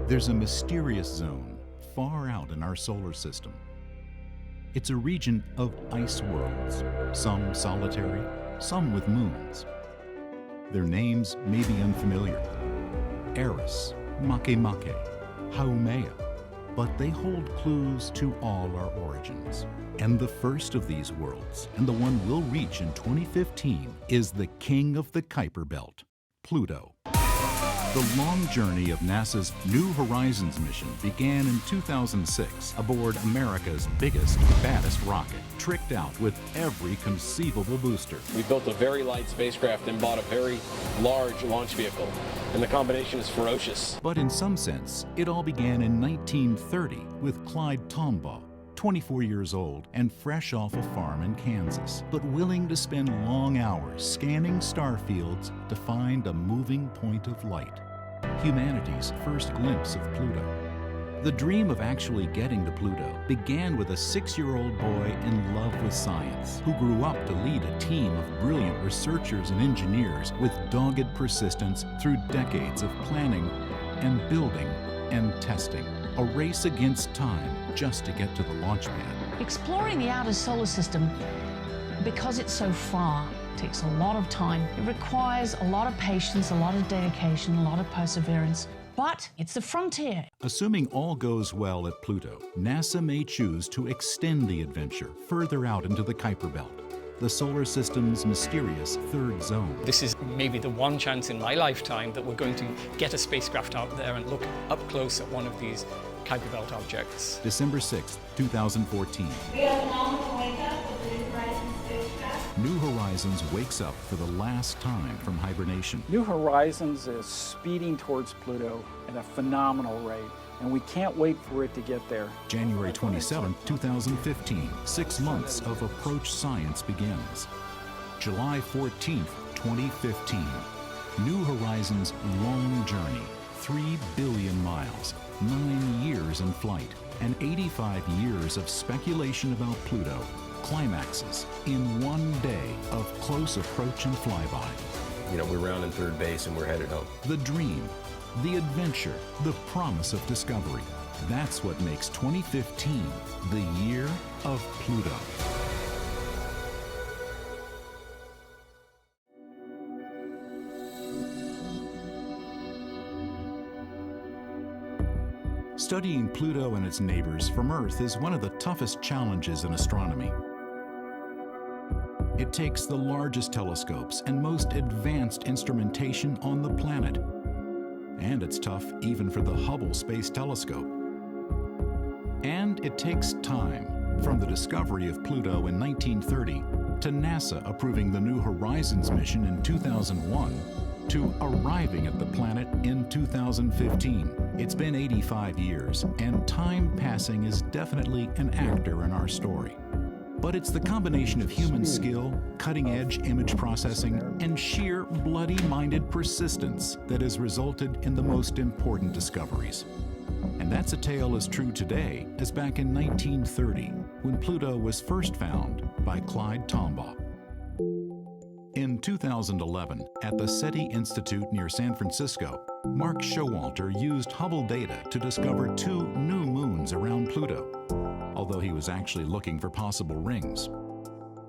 There's a mysterious zone far out in our solar system. It's a region of ice worlds, some solitary, some with moons. Their names may be unfamiliar. Eris, Makemake, Haumea, but they hold clues to all our origins. And the first of these worlds, and the one we'll reach in 2015, is the king of the Kuiper Belt, Pluto. The long journey of NASA's New Horizons mission began in 2006 aboard America's biggest, baddest rocket, tricked out with every conceivable booster. We built a very light spacecraft and bought a very large launch vehicle, and the combination is ferocious. But in some sense, it all began in 1930 with Clyde Tombaugh, 24 years old and fresh off a farm in Kansas, but willing to spend long hours scanning star fields to find a moving point of light, humanity's first glimpse of Pluto. The dream of actually getting to Pluto began with a 6-year-old boy in love with science, who grew up to lead a team of brilliant researchers and engineers with dogged persistence through decades of planning and building and testing. A race against time just to get to the launch pad. Exploring the outer solar system, because it's so far, takes a lot of time. It requires a lot of patience, a lot of dedication, a lot of perseverance, but it's the frontier. Assuming all goes well at Pluto, NASA may choose to extend the adventure further out into the Kuiper Belt, the solar system's mysterious third zone. This is maybe the one chance in my lifetime that we're going to get a spacecraft out there and look up close at one of these Kuiper Belt objects. December 6, 2014. We have an all wake up with the New Horizons spacecraft. New Horizons wakes up for the last time from hibernation. New Horizons is speeding towards Pluto at a phenomenal rate, and we can't wait for it to get there. January 27, 2015, 6 months of approach science begins. July 14, 2015, New Horizons' long journey, 3 billion miles, 9 years in flight, and 85 years of speculation about Pluto, climaxes in one day of close approach and flyby. You know, we're rounding third base and we're headed home. The dream, the adventure, the promise of discovery. That's what makes 2015 the year of Pluto. Studying Pluto and its neighbors from Earth is one of the toughest challenges in astronomy. It takes the largest telescopes and most advanced instrumentation on the planet. And it's tough even for the Hubble Space Telescope. And it takes time, from the discovery of Pluto in 1930 to NASA approving the New Horizons mission in 2001 to arriving at the planet in 2015. It's been 85 years, and time passing is definitely an actor in our story. But it's the combination of human skill, cutting-edge image processing, and sheer bloody-minded persistence that has resulted in the most important discoveries. And that's a tale as true today as back in 1930, when Pluto was first found by Clyde Tombaugh. In 2011, at the SETI Institute near San Francisco, Mark Showalter used Hubble data to discover 2 new moons around Pluto, although he was actually looking for possible rings.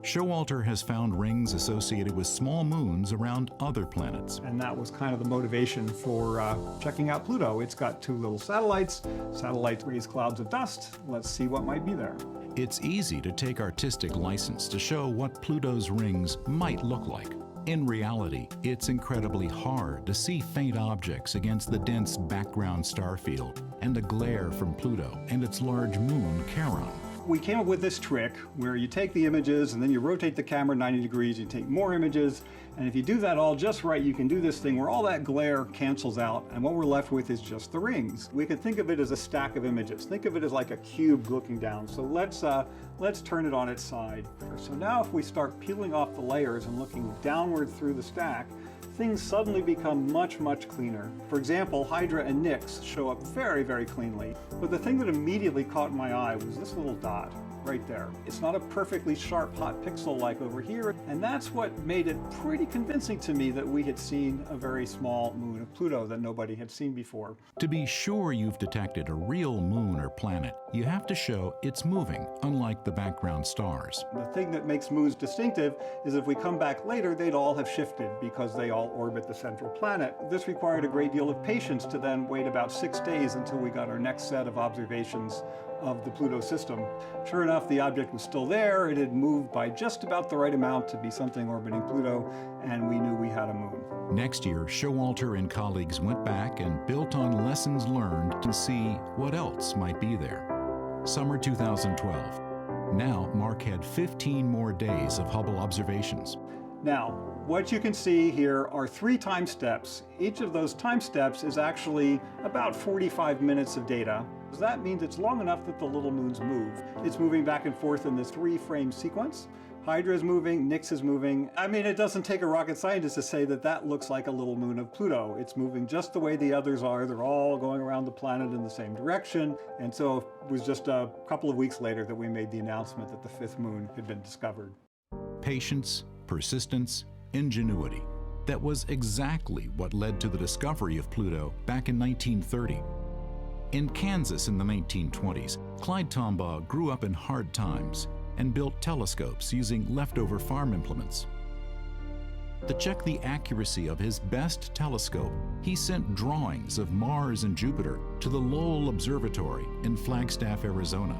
Showalter has found rings associated with small moons around other planets. And that was kind of the motivation for checking out Pluto. It's got 2 little satellites. Satellites raise clouds of dust. Let's see what might be there. It's easy to take artistic license to show what Pluto's rings might look like. In reality, it's incredibly hard to see faint objects against the dense background star field and the glare from Pluto and its large moon, Charon. We came up with this trick where you take the images and then you rotate the camera 90 degrees, you take more images, and if you do that all just right, you can do this thing where all that glare cancels out, and what we're left with is just the rings. We could think of it as a stack of images. Think of it as like a cube looking down. So let's turn it on its side. So now if we start peeling off the layers and looking downward through the stack, things suddenly become much, much cleaner. For example, Hydra and Nix show up very, very cleanly. But the thing that immediately caught my eye was this little dot. right there. It's not a perfectly sharp hot pixel like over here, and that's what made it pretty convincing to me that we had seen a very small moon of Pluto that nobody had seen before. To be sure you've detected a real moon or planet, you have to show it's moving, unlike the background stars. The thing that makes moons distinctive is if we come back later, they'd all have shifted because they all orbit the central planet. This required a great deal of patience to then wait about 6 days until we got our next set of observations of the Pluto system. Sure enough, the object was still there. It had moved by just about the right amount to be something orbiting Pluto, and we knew we had a moon. Next year, Showalter and colleagues went back and built on lessons learned to see what else might be there. Summer 2012. Now, Mark had 15 more days of Hubble observations. Now, what you can see here are 3 time steps. Each of those time steps is actually about 45 minutes of data. That means it's long enough that the little moons move. It's moving back and forth in this 3-frame sequence. Hydra is moving, Nix is moving. I mean, it doesn't take a rocket scientist to say that that looks like a little moon of Pluto. It's moving just the way the others are. They're all going around the planet in the same direction. And so it was just a couple of weeks later that we made the announcement that the 5th moon had been discovered. Patience, persistence, ingenuity. That was exactly what led to the discovery of Pluto back in 1930. In Kansas in the 1920s, Clyde Tombaugh grew up in hard times and built telescopes using leftover farm implements. To check the accuracy of his best telescope, he sent drawings of Mars and Jupiter to the Lowell Observatory in Flagstaff, Arizona.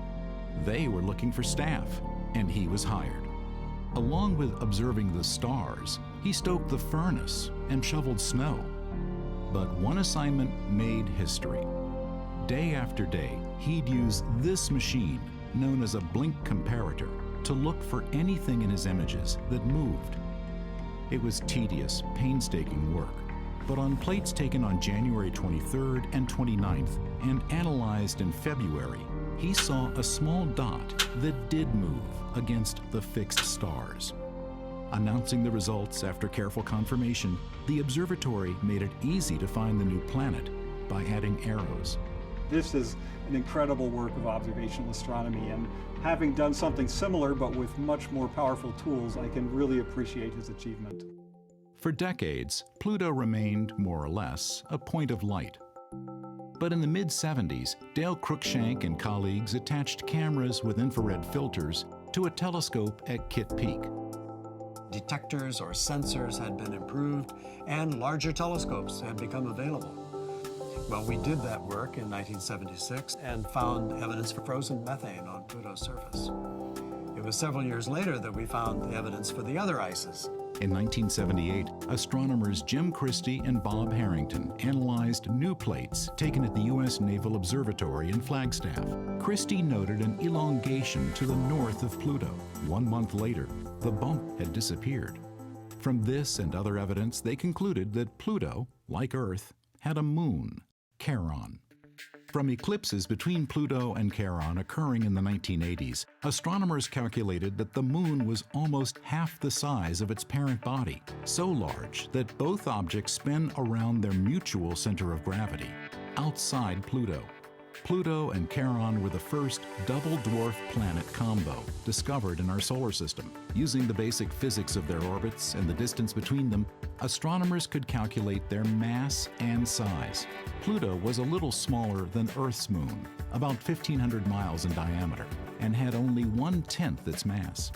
They were looking for staff, and he was hired. Along with observing the stars, he stoked the furnace and shoveled snow. But one assignment made history. Day after day, he'd use this machine, known as a blink comparator, to look for anything in his images that moved. It was tedious, painstaking work, but on plates taken on January 23rd and 29th and analyzed in February, he saw a small dot that did move against the fixed stars. Announcing the results after careful confirmation, the observatory made it easy to find the new planet by adding arrows. This is an incredible work of observational astronomy, and having done something similar but with much more powerful tools, I can really appreciate his achievement. For decades, Pluto remained, more or less, a point of light. But in the mid-70s, Dale Cruikshank and colleagues attached cameras with infrared filters to a telescope at Kitt Peak. Detectors or sensors had been improved, and larger telescopes had become available. Well, we did that work in 1976 and found evidence for frozen methane on Pluto's surface. It was several years later that we found the evidence for the other ices. In 1978, astronomers Jim Christie and Bob Harrington analyzed new plates taken at the U.S. Naval Observatory in Flagstaff. Christie noted an elongation to the north of Pluto. 1 month later, the bump had disappeared. From this and other evidence, they concluded that Pluto, like Earth, had a moon, Charon. From eclipses between Pluto and Charon occurring in the 1980s, astronomers calculated that the moon was almost half the size of its parent body, so large that both objects spin around their mutual center of gravity, outside Pluto. Pluto and Charon were the first double dwarf planet combo discovered in our solar system. Using the basic physics of their orbits and the distance between them, astronomers could calculate their mass and size. Pluto was a little smaller than Earth's moon, about 1,500 miles in diameter, and had only 1/10 its mass.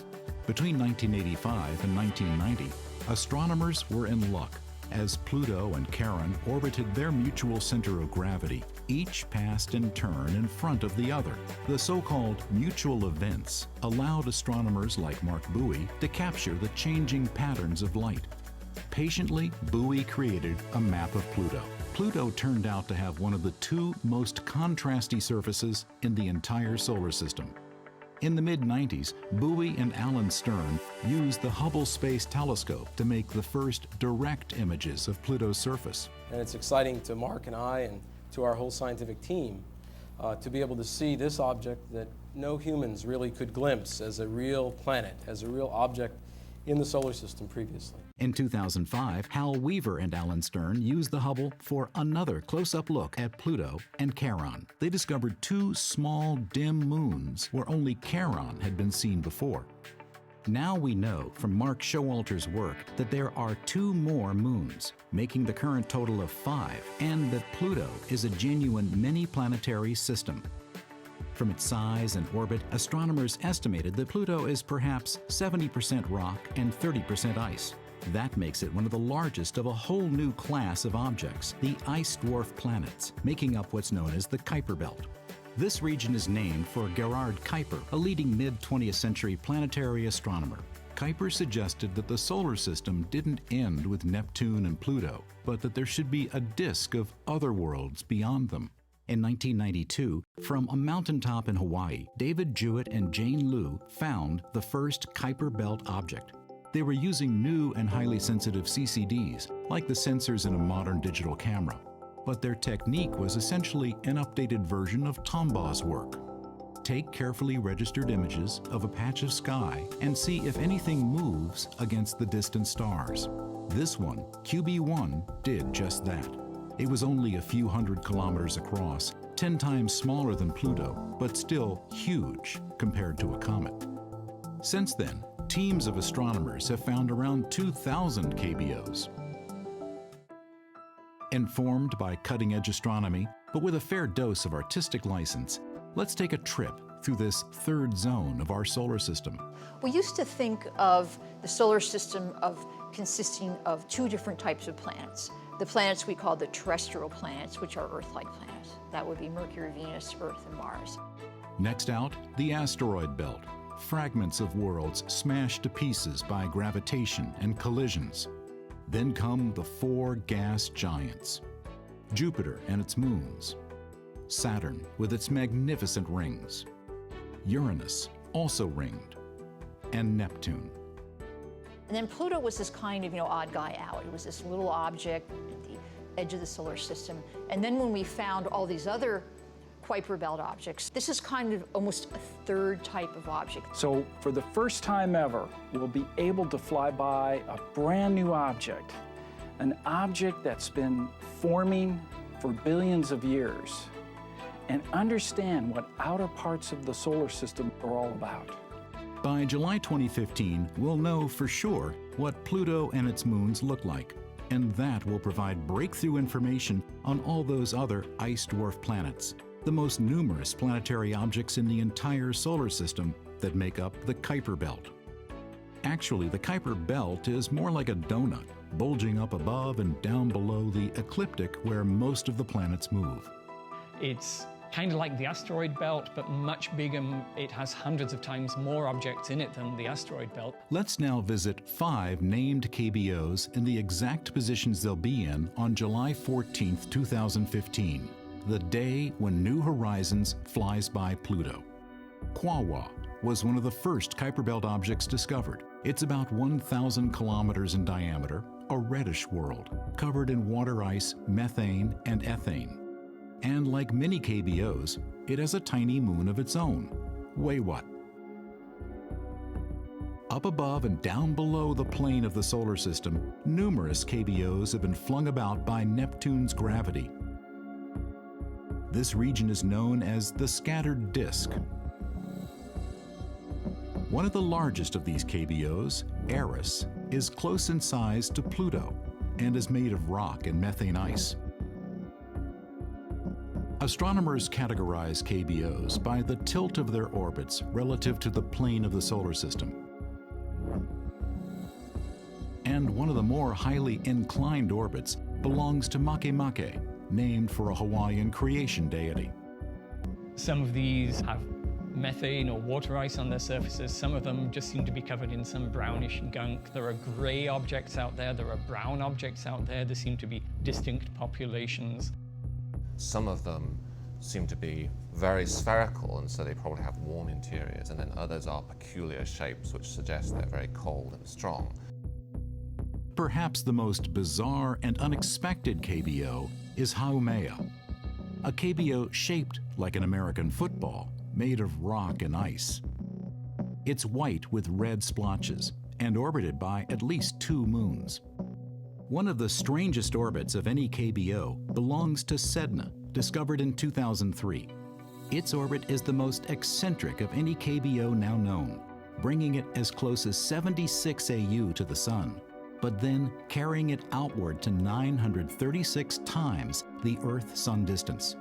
Between 1985 and 1990, astronomers were in luck. As Pluto and Charon orbited their mutual center of gravity, each passed in turn in front of the other. The so-called mutual events allowed astronomers like Mark Bowie to capture the changing patterns of light. Patiently, Bowie created a map of Pluto. Pluto turned out to have one of the 2 most contrasty surfaces in the entire solar system. In the mid-90s, Bowie and Alan Stern used the Hubble Space Telescope to make the first direct images of Pluto's surface. And it's exciting to Mark and I and to our whole scientific team to be able to see this object that no humans really could glimpse as a real planet, as a real object in the solar system previously. In 2005, Hal Weaver and Alan Stern used the Hubble for another close-up look at Pluto and Charon. They discovered two small, dim moons where only Charon had been seen before. Now we know from Mark Showalter's work that there are two more moons, making the current total of 5, and that Pluto is a genuine mini-planetary system. From its size and orbit, astronomers estimated that Pluto is perhaps 70% rock and 30% ice. That makes it one of the largest of a whole new class of objects, the ice dwarf planets, making up what's known as the Kuiper Belt. This region is named for Gerhard Kuiper, a leading mid-20th century planetary astronomer. Kuiper suggested that the solar system didn't end with Neptune and Pluto, but that there should be a disk of other worlds beyond them. In 1992, from a mountaintop in Hawaii, David Jewett and Jane Liu found the first Kuiper Belt object. They were using new and highly sensitive CCDs, like the sensors in a modern digital camera. But their technique was essentially an updated version of Tombaw's work. Take carefully registered images of a patch of sky and see if anything moves against the distant stars. This one, QB1, did just that. It was only a few hundred kilometers across, 10 times smaller than Pluto, but still huge compared to a comet. Since then, teams of astronomers have found around 2,000 KBOs. Informed by cutting-edge astronomy, but with a fair dose of artistic license, let's take a trip through this third zone of our solar system. We used to think of the solar system consisting of two different types of planets. The planets we call the terrestrial planets, which are Earth-like planets. That would be Mercury, Venus, Earth, and Mars. Next out, the asteroid belt. Fragments of worlds smashed to pieces by gravitation and collisions. Then come the 4 gas giants. Jupiter and its moons. Saturn with its magnificent rings. Uranus, also ringed. And Neptune. And then Pluto was this kind of, odd guy out. It was this little object at the edge of the solar system. And then when we found all these other Kuiper Belt objects, this is kind of almost a third type of object. So for the first time ever, we'll be able to fly by a brand new object, an object that's been forming for billions of years, and understand what outer parts of the solar system are all about. By July 2015, we'll know for sure what Pluto and its moons look like, and that will provide breakthrough information on all those other ice dwarf planets, the most numerous planetary objects in the entire solar system that make up the Kuiper Belt. Actually, the Kuiper Belt is more like a donut, bulging up above and down below the ecliptic where most of the planets move. It's kind of like the asteroid belt, but much bigger. It has hundreds of times more objects in it than the asteroid belt. Let's now visit 5 named KBOs in the exact positions they'll be in on July 14th, 2015, the day when New Horizons flies by Pluto. Quawa was one of the first Kuiper Belt objects discovered. It's about 1,000 kilometers in diameter, a reddish world, covered in water ice, methane, and ethane. And like many KBOs, it has a tiny moon of its own, Wayuut. Up above and down below the plane of the solar system, numerous KBOs have been flung about by Neptune's gravity. This region is known as the scattered disk. One of the largest of these KBOs, Eris, is close in size to Pluto and is made of rock and methane ice. Astronomers categorize KBOs by the tilt of their orbits relative to the plane of the solar system. And one of the more highly inclined orbits belongs to Makemake, named for a Hawaiian creation deity. Some of these have methane or water ice on their surfaces. Some of them just seem to be covered in some brownish gunk. There are gray objects out there. There are brown objects out there. There seem to be distinct populations. Some of them seem to be very spherical, and so they probably have warm interiors, and then others are peculiar shapes which suggest they're very cold and strong. Perhaps the most bizarre and unexpected KBO is Haumea, a KBO shaped like an American football, made of rock and ice. It's white with red splotches, and orbited by at least 2 moons. One of the strangest orbits of any KBO belongs to Sedna, discovered in 2003. Its orbit is the most eccentric of any KBO now known, bringing it as close as 76 AU to the Sun, but then carrying it outward to 936 times the Earth-Sun distance.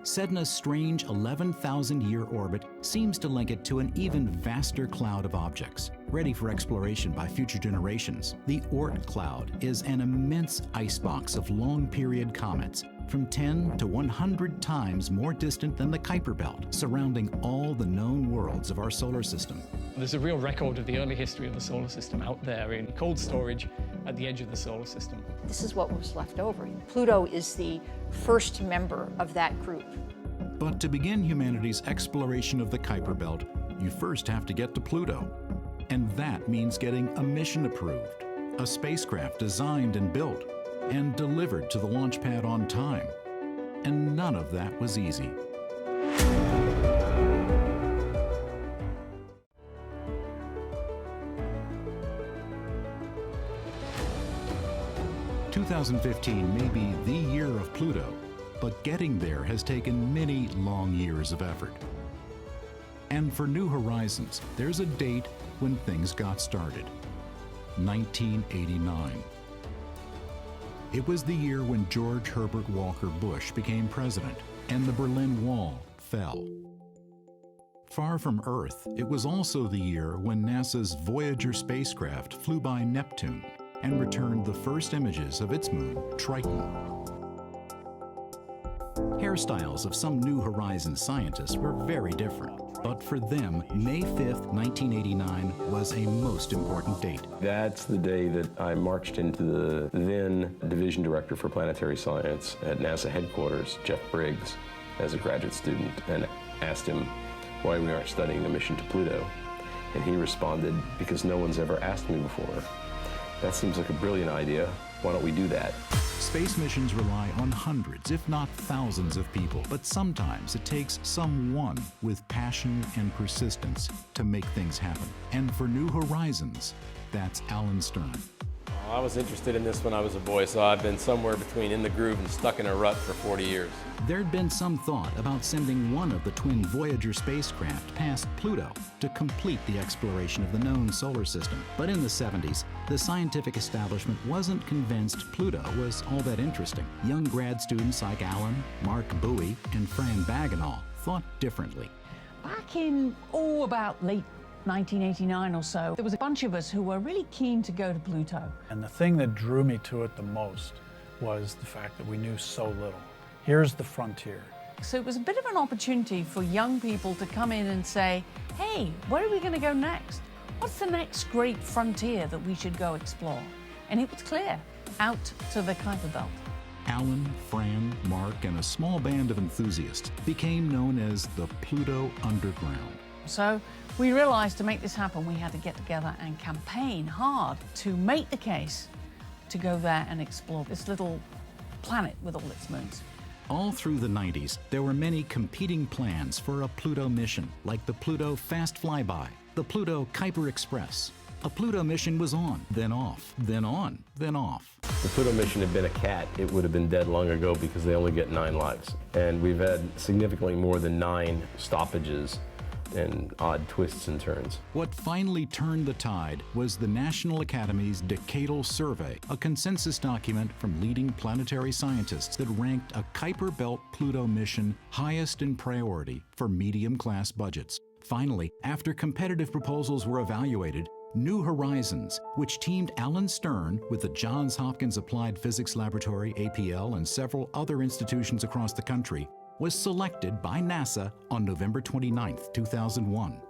Sedna's strange 11,000-year orbit seems to link it to an even vaster cloud of objects, ready for exploration by future generations. The Oort cloud is an immense icebox of long-period comets, from 10 to 100 times more distant than the Kuiper Belt, surrounding all the known worlds of our solar system. There's a real record of the early history of the solar system out there in cold storage at the edge of the solar system. This is what was left over. Pluto is the first member of that group. But to begin humanity's exploration of the Kuiper Belt, you first have to get to Pluto. And that means getting a mission approved, a spacecraft designed and built, and delivered to the launch pad on time. And none of that was easy. "2015 may be the year of Pluto, but getting there has taken many long years of effort. And for New Horizons, there's a date when things got started: 1989. It was the year when George Herbert Walker Bush became president and the Berlin Wall fell. Far from Earth, it was also the year when NASA's Voyager spacecraft flew by Neptune and returned the first images of its moon, Triton. Hairstyles of some New Horizons scientists were very different, but for them, May 5th, 1989 was a most important date. That's the day that I marched into the then Division Director for Planetary Science at NASA headquarters, Jeff Briggs, as a graduate student, and asked him why we aren't studying a mission to Pluto. And he responded, "Because no one's ever asked me before. That seems like a brilliant idea. Why don't we do that?" Space missions rely on hundreds, if not thousands of people, but sometimes it takes someone with passion and persistence to make things happen. And for New Horizons, that's Alan Stern. I was interested in this when I was a boy, so I've been somewhere between in the groove and stuck in a rut for 40 years. There'd been some thought about sending one of the twin Voyager spacecraft past Pluto to complete the exploration of the known solar system. But in the 70s, the scientific establishment wasn't convinced Pluto was all that interesting. Young grad students like Alan, Mark Bowie, and Fran Bagenal thought differently. Back in, about late 1989 or so, there was a bunch of us who were really keen to go to Pluto. And the thing that drew me to it the most was the fact that we knew so little. Here's the frontier. So it was a bit of an opportunity for young people to come in and say, hey, where are we going to go next? What's the next great frontier that we should go explore? And it was clear, out to the Kuiper Belt. Alan, Fran, Mark, and a small band of enthusiasts became known as the Pluto Underground. So we realized to make this happen, we had to get together and campaign hard to make the case to go there and explore this little planet with all its moons. All through the 90s, there were many competing plans for a Pluto mission, like the Pluto Fast Flyby, the Pluto Kuiper Express. A Pluto mission was on, then off, then on, then off. If the Pluto mission had been a cat, it would have been dead long ago because they only get 9 lives. And we've had significantly more than 9 stoppages and odd twists and turns. What finally turned the tide was the National Academy's Decadal Survey, a consensus document from leading planetary scientists that ranked a Kuiper Belt Pluto mission highest in priority for medium-class budgets. Finally, after competitive proposals were evaluated, New Horizons, which teamed Alan Stern with the Johns Hopkins Applied Physics Laboratory, APL, and several other institutions across the country, was selected by NASA on November 29, 2001.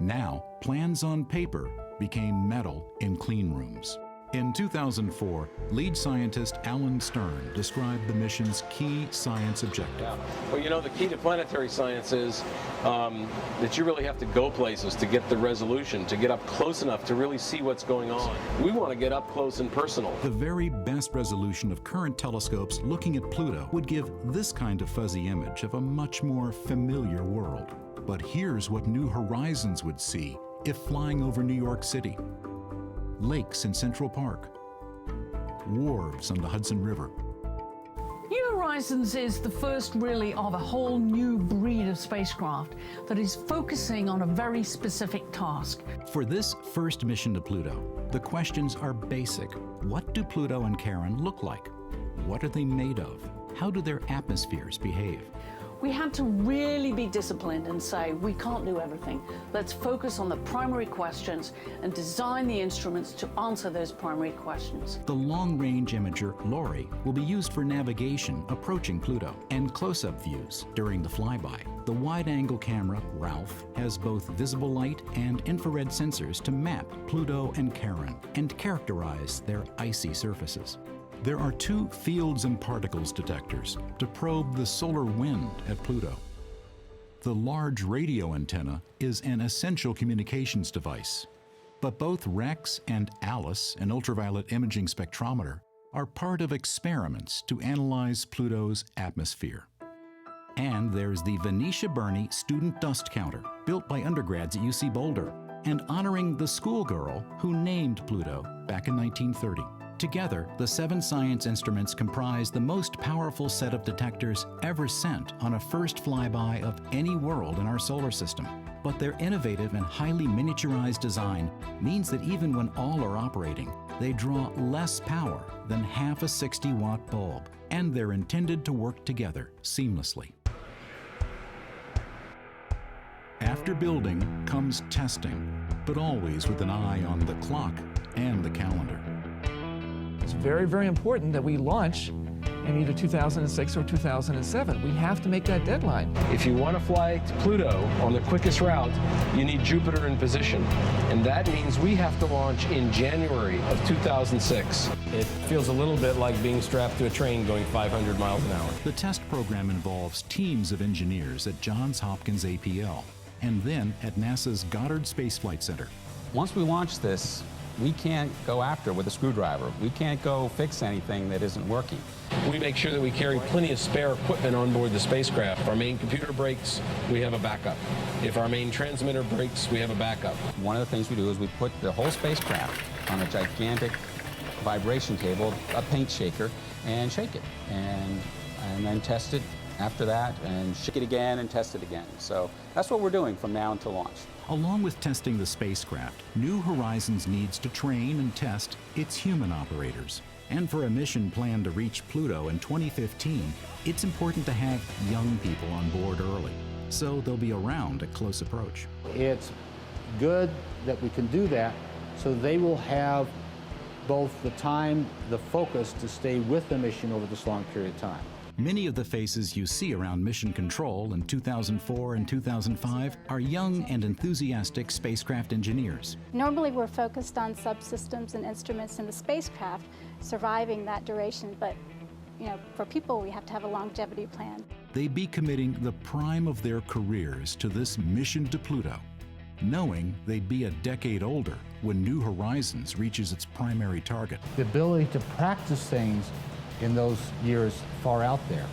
Now, plans on paper became metal in clean rooms. In 2004, lead scientist Alan Stern described the mission's key science objective. Well, you know, the key to planetary science is that you really have to go places to get the resolution, to get up close enough to really see what's going on. We want to get up close and personal. The very best resolution of current telescopes looking at Pluto would give this kind of fuzzy image of a much more familiar world. But here's what New Horizons would see if flying over New York City, lakes in Central Park, wharves on the Hudson River. New Horizons is the first really of a whole new breed of spacecraft that is focusing on a very specific task. For this first mission to Pluto, the questions are basic. What do Pluto and Charon look like? What are they made of? How do their atmospheres behave? We had to really be disciplined and say, we can't do everything. Let's focus on the primary questions and design the instruments to answer those primary questions. The long-range imager, LORRI, will be used for navigation approaching Pluto and close-up views during the flyby. The wide-angle camera, RALPH, has both visible light and infrared sensors to map Pluto and Charon and characterize their icy surfaces. There are 2 fields and particles detectors to probe the solar wind at Pluto. The large radio antenna is an essential communications device, but both REX and ALICE, an ultraviolet imaging spectrometer, are part of experiments to analyze Pluto's atmosphere. And there's the Venetia Burney Student Dust Counter, built by undergrads at UC Boulder, and honoring the schoolgirl who named Pluto back in 1930. Together, the 7 science instruments comprise the most powerful set of detectors ever sent on a first flyby of any world in our solar system. But their innovative and highly miniaturized design means that even when all are operating, they draw less power than half a 60-watt bulb, and they're intended to work together seamlessly. After building comes testing, but always with an eye on the clock and the calendar. It's very, very important that we launch in either 2006 or 2007. We have to make that deadline. If you want to fly to Pluto on the quickest route, you need Jupiter in position. And that means we have to launch in January of 2006. It feels a little bit like being strapped to a train going 500 miles an hour. The test program involves teams of engineers at Johns Hopkins APL and then at NASA's Goddard Space Flight Center. Once we launch this, we can't go after with a screwdriver. We can't go fix anything that isn't working. We make sure that we carry plenty of spare equipment on board the spacecraft. If our main computer breaks, we have a backup. If our main transmitter breaks, we have a backup. One of the things we do is we put the whole spacecraft on a gigantic vibration table, a paint shaker, and shake it. And then test it after that, and shake it again and test it again. So that's what we're doing from now until launch. Along with testing the spacecraft, New Horizons needs to train and test its human operators. And for a mission planned to reach Pluto in 2015, it's important to have young people on board early, so they'll be around at close approach. It's good that we can do that, so they will have both the time, the focus to stay with the mission over this long period of time. Many of the faces you see around Mission Control in 2004 and 2005 are young and enthusiastic spacecraft engineers. Normally we're focused on subsystems and instruments in the spacecraft surviving that duration, but for people we have to have a longevity plan. They'd be committing the prime of their careers to this mission to Pluto, knowing they'd be a decade older when New Horizons reaches its primary target. The ability to practice things in those years far out there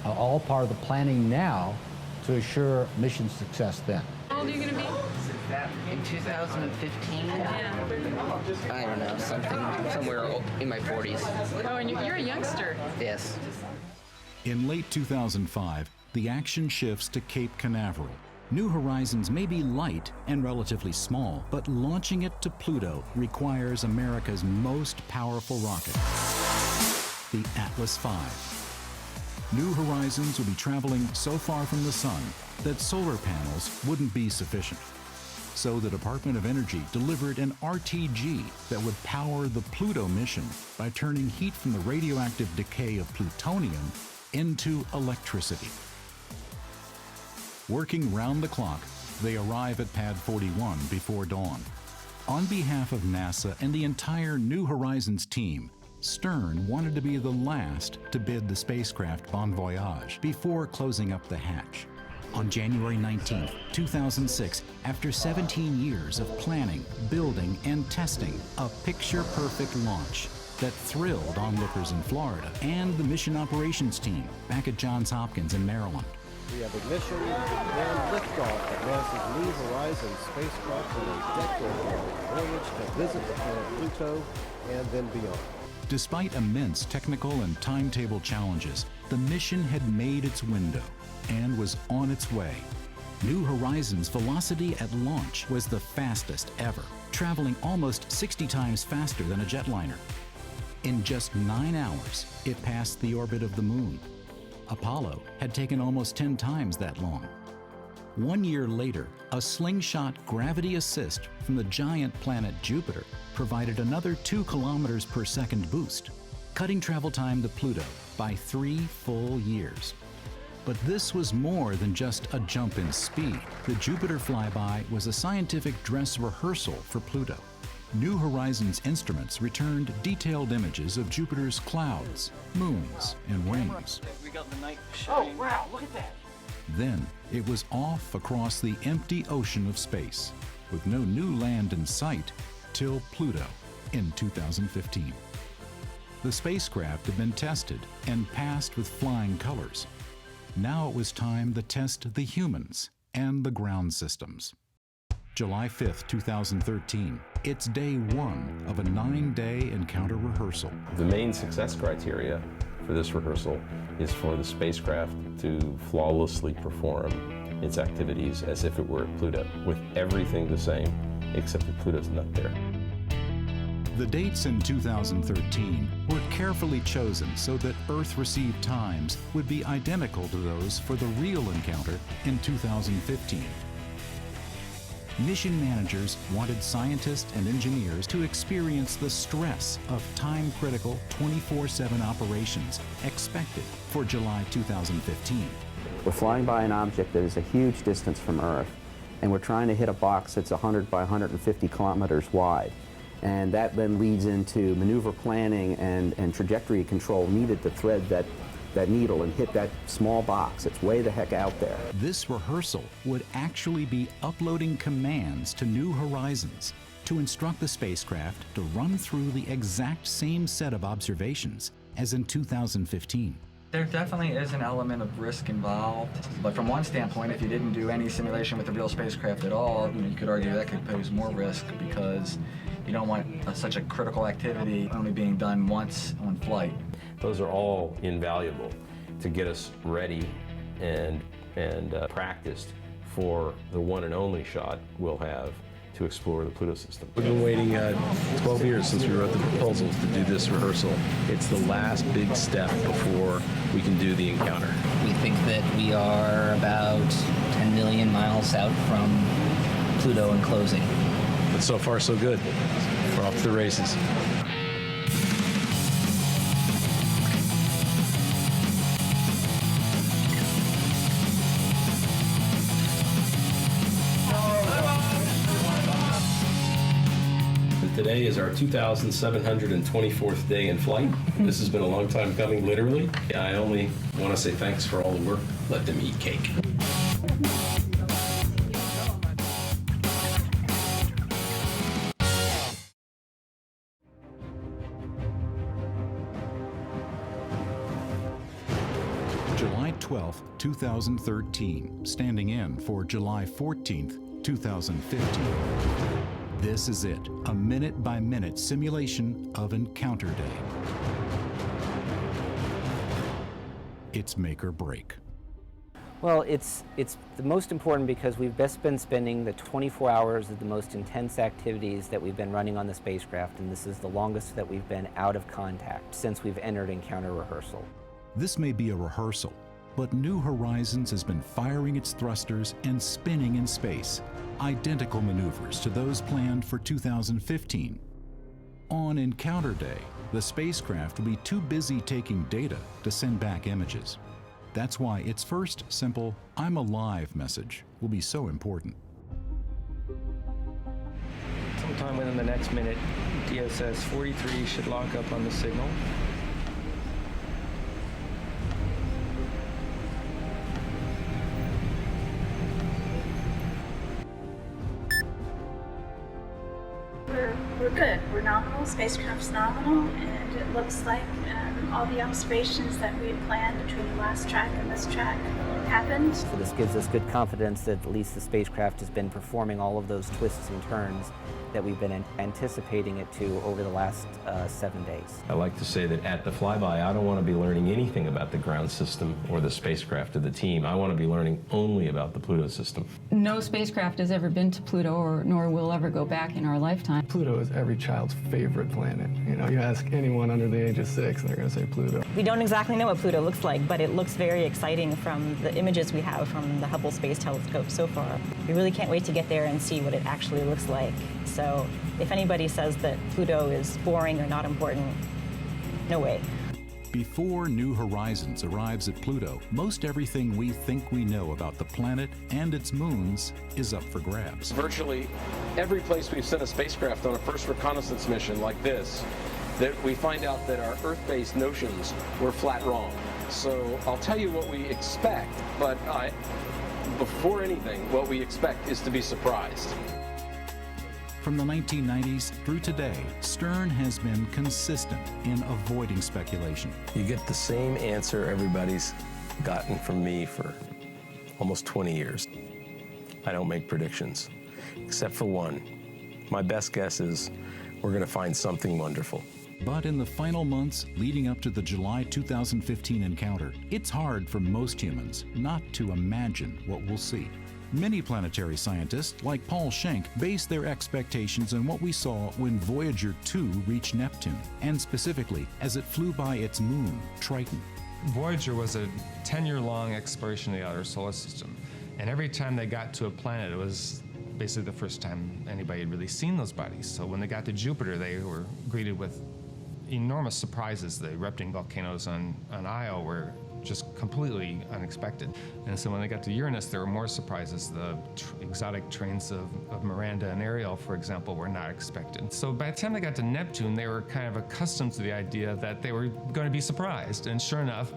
are all part of the planning now to assure mission success then. How old are you going to be? In 2015? I don't know, somewhere in my 40s. Oh, and you're a youngster. Yes. In late 2005, the action shifts to Cape Canaveral. New Horizons may be light and relatively small, but launching it to Pluto requires America's most powerful rocket, the Atlas V. New Horizons will be traveling so far from the sun that solar panels wouldn't be sufficient. So the Department of Energy delivered an RTG that would power the Pluto mission by turning heat from the radioactive decay of plutonium into electricity. Working round the clock, they arrive at Pad 41 before dawn. On behalf of NASA and the entire New Horizons team, Stern wanted to be the last to bid the spacecraft bon voyage before closing up the hatch. On January 19, 2006, after 17 years of planning, building, and testing, a picture-perfect launch that thrilled onlookers in Florida and the mission operations team back at Johns Hopkins in Maryland. We have ignition and liftoff of NASA's New Horizons spacecraft on a decade-long voyage to visit the planet Pluto and then beyond. Despite immense technical and timetable challenges, the mission had made its window and was on its way. New Horizons' velocity at launch was the fastest ever, traveling almost 60 times faster than a jetliner. In just 9 hours, it passed the orbit of the Moon. Apollo had taken almost 10 times that long. 1 year later, a slingshot gravity assist from the giant planet Jupiter provided another 2 kilometers per second boost, cutting travel time to Pluto by 3 full years. But this was more than just a jump in speed. The Jupiter flyby was a scientific dress rehearsal for Pluto. New Horizons instruments returned detailed images of Jupiter's clouds, moons, and rings. We got the night shine. Oh, wow, look at that. Then it was off across the empty ocean of space, with no new land in sight till Pluto in 2015. The spacecraft had been tested and passed with flying colors. Now it was time to test the humans and the ground systems. July 5th, 2013. It's day 1 of a 9-day encounter rehearsal. The main success criteria for this rehearsal is for the spacecraft to flawlessly perform its activities as if it were at Pluto, with everything the same, except that Pluto's not there. The dates in 2013 were carefully chosen so that Earth-received times would be identical to those for the real encounter in 2015. Mission managers wanted scientists and engineers to experience the stress of time-critical 24/7 operations expected for July 2015. We're flying by an object that is a huge distance from Earth, and we're trying to hit a box that's 100 by 150 kilometers wide. And that then leads into maneuver planning and trajectory control needed to thread that needle and hit that small box. It's way the heck out there. This rehearsal would actually be uploading commands to New Horizons to instruct the spacecraft to run through the exact same set of observations as in 2015. There definitely is an element of risk involved, but from one standpoint, if you didn't do any simulation with the real spacecraft at all, you could argue that could pose more risk because you don't want such a critical activity only being done once on flight. Those are all invaluable to get us ready and practiced for the one and only shot we'll have to explore the Pluto system. We've been waiting 12 years since we wrote the proposals to do this rehearsal. It's the last big step before we can do the encounter. We think that we are about 10 million miles out from Pluto and closing. But so far, so good. We're off to the races. Today is our 2,724th day in flight. This has been a long time coming, literally. I only want to say thanks for all the work. Let them eat cake. July 12th, 2013, standing in for July 14th, 2015. This is it, a minute-by-minute simulation of Encounter Day. It's make or break. Well, it's the most important because we've best been spending the 24 hours of the most intense activities that we've been running on the spacecraft, and this is the longest that we've been out of contact since we've entered encounter rehearsal. This may be a rehearsal, but New Horizons has been firing its thrusters and spinning in space, identical maneuvers to those planned for 2015. On Encounter Day, the spacecraft will be too busy taking data to send back images. That's why its first simple "I'm alive" message will be so important. Sometime within the next minute, DSS 43 should lock up on the signal. We're good. We're nominal. Spacecraft's nominal, and it looks like all the observations that we had planned between the last track and this track happened. So this gives us good confidence that at least the spacecraft has been performing all of those twists and turns that we've been anticipating it to over the last 7 days. I like to say that at the flyby, I don't want to be learning anything about the ground system or the spacecraft or the team. I want to be learning only about the Pluto system. No spacecraft has ever been to Pluto, nor will ever go back in our lifetime. Pluto is every child's favorite planet. You know, you ask anyone under the age of 6, and they're going to say Pluto. We don't exactly know what Pluto looks like, but it looks very exciting from the images we have from the Hubble Space Telescope so far. We really can't wait to get there and see what it actually looks like. So if anybody says that Pluto is boring or not important, no way. Before New Horizons arrives at Pluto, most everything we think we know about the planet and its moons is up for grabs. Virtually every place we've sent a spacecraft on a first reconnaissance mission like this, that we find out that our Earth-based notions were flat wrong. So I'll tell you what we expect, but before anything, what we expect is to be surprised. From the 1990s through today, Stern has been consistent in avoiding speculation. You get the same answer everybody's gotten from me for almost 20 years. I don't make predictions, except for one. My best guess is we're going to find something wonderful. But in the final months leading up to the July 2015 encounter, it's hard for most humans not to imagine what we'll see. Many planetary scientists, like Paul Schenk, base their expectations on what we saw when Voyager 2 reached Neptune, and specifically as it flew by its moon, Triton. Voyager was a 10-year-long exploration of the outer solar system, and every time they got to a planet, it was basically the first time anybody had really seen those bodies. So when they got to Jupiter, they were greeted with enormous surprises. The erupting volcanoes on Io were just completely unexpected. And so when they got to Uranus, there were more surprises. The exotic trains of Miranda and Ariel, for example, were not expected. So by the time they got to Neptune, they were kind of accustomed to the idea that they were going to be surprised. And sure enough,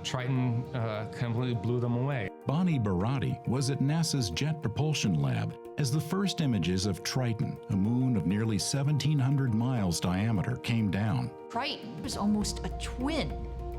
Triton completely blew them away. Bonnie Barati was at NASA's Jet Propulsion Lab as the first images of Triton, a moon of nearly 1,700 miles diameter, came down. Triton was almost a twin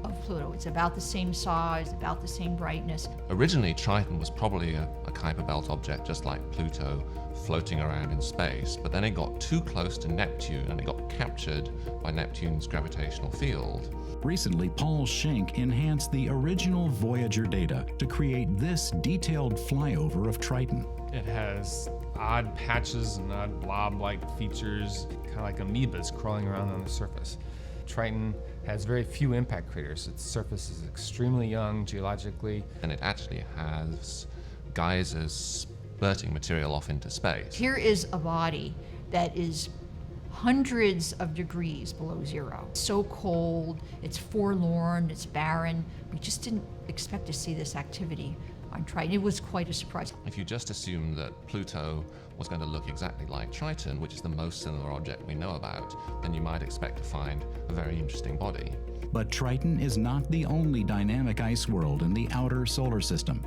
of Pluto. It's about the same size, about the same brightness. Originally, Triton was probably a Kuiper Belt object just like Pluto, floating around in space, but then it got too close to Neptune and it got captured by Neptune's gravitational field. Recently, Paul Schenk enhanced the original Voyager data to create this detailed flyover of Triton. It has odd patches and odd blob-like features, kind of like amoebas crawling around on the surface. Triton has very few impact craters. Its surface is extremely young geologically. And it actually has geysers spurting material off into space. Here is a body that is hundreds of degrees below zero. It's so cold, it's forlorn, it's barren. We just didn't expect to see this activity on Triton. It was quite a surprise. If you just assume that Pluto was going to look exactly like Triton, which is the most similar object we know about, then you might expect to find a very interesting body. But Triton is not the only dynamic ice world in the outer solar system.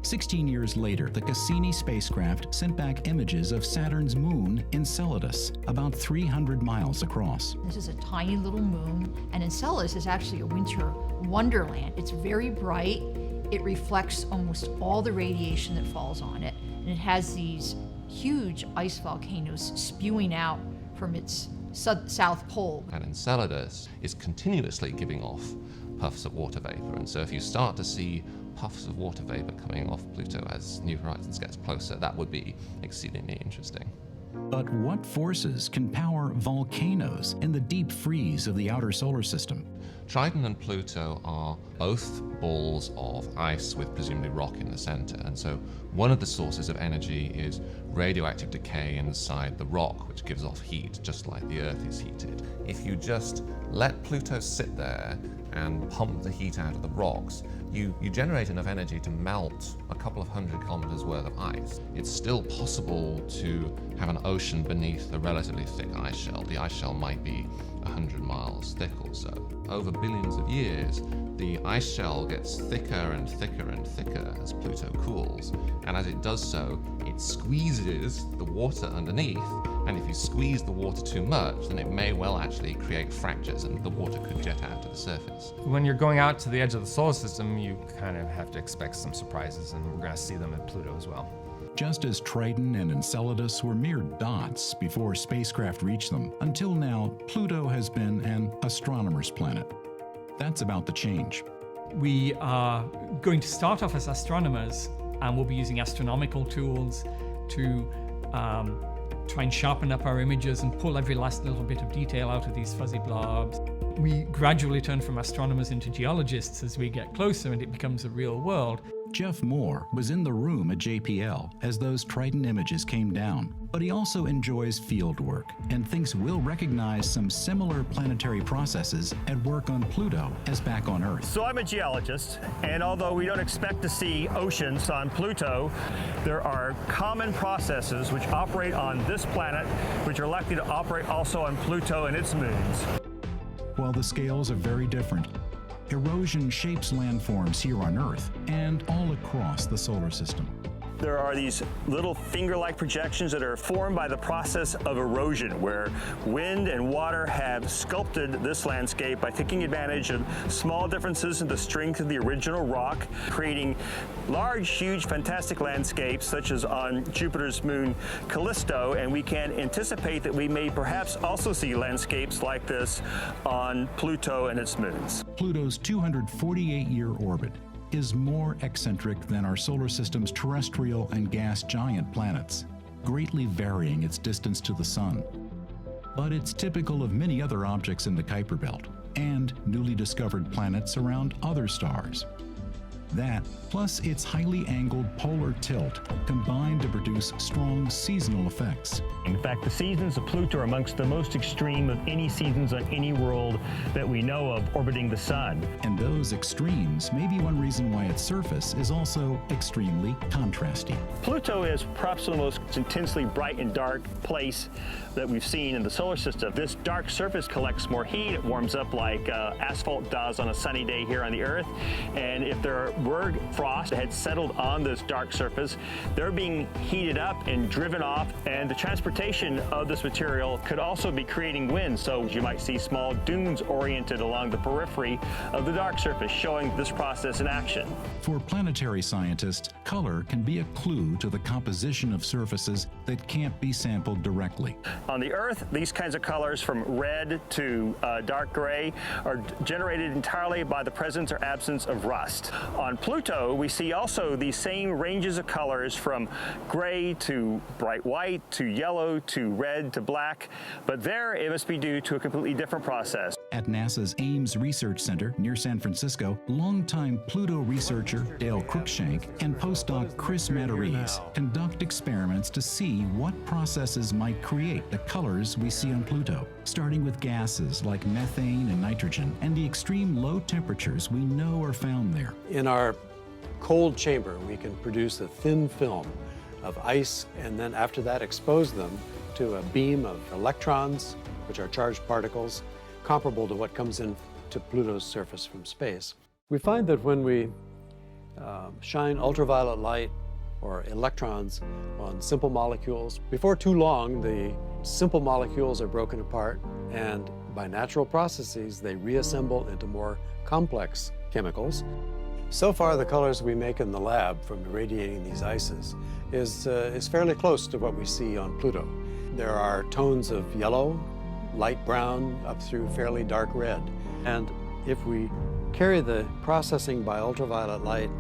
16 years later, the Cassini spacecraft sent back images of Saturn's moon, Enceladus, about 300 miles across. This is a tiny little moon, and Enceladus is actually a winter wonderland. It's very bright. It reflects almost all the radiation that falls on it, and it has these huge ice volcanoes spewing out from its south pole. And Enceladus is continuously giving off puffs of water vapor, and so if you start to see puffs of water vapor coming off Pluto as New Horizons gets closer, that would be exceedingly interesting. But what forces can power volcanoes in the deep freeze of the outer solar system? Triton and Pluto are both balls of ice with presumably rock in the center, and so one of the sources of energy is radioactive decay inside the rock, which gives off heat, just like the Earth is heated. If you just let Pluto sit there and pump the heat out of the rocks, you generate enough energy to melt a couple of 100 kilometers worth of ice. It's still possible to have an ocean beneath a relatively thick ice shell. The ice shell might be 100 miles thick or so. Over billions of years, the ice shell gets thicker and thicker and thicker as Pluto cools, and as it does so, it squeezes the water underneath, and if you squeeze the water too much, then it may well actually create fractures and the water could jet out to the surface. When you're going out to the edge of the solar system, you kind of have to expect some surprises, and we're going to see them at Pluto as well. Just as Triton and Enceladus were mere dots before spacecraft reached them, until now, Pluto has been an astronomer's planet. That's about to change. We are going to start off as astronomers, and we'll be using astronomical tools to try and sharpen up our images and pull every last little bit of detail out of these fuzzy blobs. We gradually turn from astronomers into geologists as we get closer and it becomes a real world. Jeff Moore was in the room at JPL as those Triton images came down, but he also enjoys field work and thinks we'll recognize some similar planetary processes at work on Pluto as back on Earth. So I'm a geologist, and although we don't expect to see oceans on Pluto, there are common processes which operate on this planet, which are likely to operate also on Pluto and its moons. While the scales are very different, erosion shapes landforms here on Earth and all across the solar system. There are these little finger-like projections that are formed by the process of erosion, where wind and water have sculpted this landscape by taking advantage of small differences in the strength of the original rock, creating large, huge, fantastic landscapes, such as on Jupiter's moon Callisto, and we can anticipate that we may perhaps also see landscapes like this on Pluto and its moons. Pluto's 248-year orbit is more eccentric than our solar system's terrestrial and gas giant planets, greatly varying its distance to the Sun. But it's typical of many other objects in the Kuiper Belt and newly discovered planets around other stars. That, plus its highly angled polar tilt, combine to produce strong seasonal effects. In fact, the seasons of Pluto are amongst the most extreme of any seasons on any world that we know of orbiting the Sun. And those extremes may be one reason why its surface is also extremely contrasty. Pluto is perhaps the most intensely bright and dark place that we've seen in the solar system. This dark surface collects more heat. It warms up like asphalt does on a sunny day here on the Earth. And if there were frost that had settled on this dark surface, they're being heated up and driven off, and the transportation of this material could also be creating wind, so you might see small dunes oriented along the periphery of the dark surface, showing this process in action. For planetary scientists, color can be a clue to the composition of surfaces that can't be sampled directly. On the Earth, these kinds of colors from red to dark gray are generated entirely by the presence or absence of rust. On Pluto, we see also these same ranges of colors from gray to bright white to yellow to red to black, but there it must be due to a completely different process. At NASA's Ames Research Center near San Francisco, longtime Pluto researcher Dale Cruikshank and postdoc Chris Matarese conduct experiments to see what processes might create the colors we see on Pluto, starting with gases like methane and nitrogen and the extreme low temperatures we know are found there. In our cold chamber, we can produce a thin film of ice and then after that expose them to a beam of electrons, which are charged particles, comparable to what comes in to Pluto's surface from space. We find that when we shine ultraviolet light or electrons on simple molecules, before too long the simple molecules are broken apart, and by natural processes they reassemble into more complex chemicals. So far, the colors we make in the lab from irradiating these ices is fairly close to what we see on Pluto. There are tones of yellow, light brown, up through fairly dark red. And if we carry the processing by ultraviolet light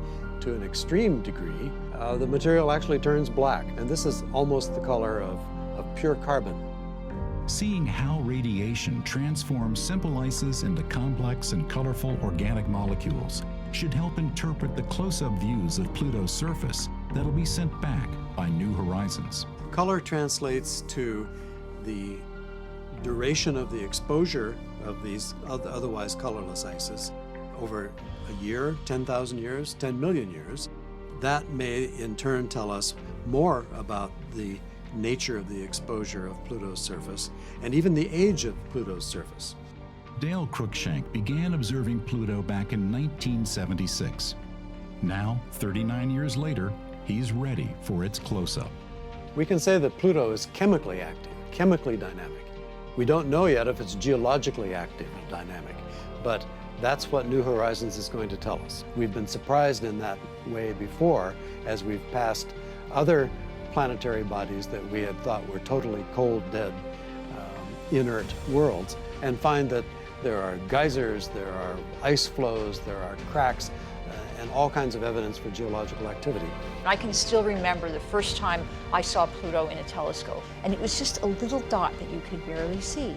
to an extreme degree, the material actually turns black. And this is almost the color of pure carbon. Seeing how radiation transforms simple ices into complex and colorful organic molecules should help interpret the close-up views of Pluto's surface that'll be sent back by New Horizons. Color translates to the duration of the exposure of these otherwise colorless ices over a year, 10,000 years, 10 million years. That may in turn tell us more about the nature of the exposure of Pluto's surface and even the age of Pluto's surface. Dale Cruikshank began observing Pluto back in 1976. Now, 39 years later, he's ready for its close-up. We can say that Pluto is chemically active, chemically dynamic. We don't know yet if it's geologically active and dynamic, but that's what New Horizons is going to tell us. We've been surprised in that way before as we've passed other planetary bodies that we had thought were totally cold, dead, inert worlds, and find that there are geysers, there are ice flows, there are cracks, and all kinds of evidence for geological activity. I can still remember the first time I saw Pluto in a telescope, and it was just a little dot that you could barely see.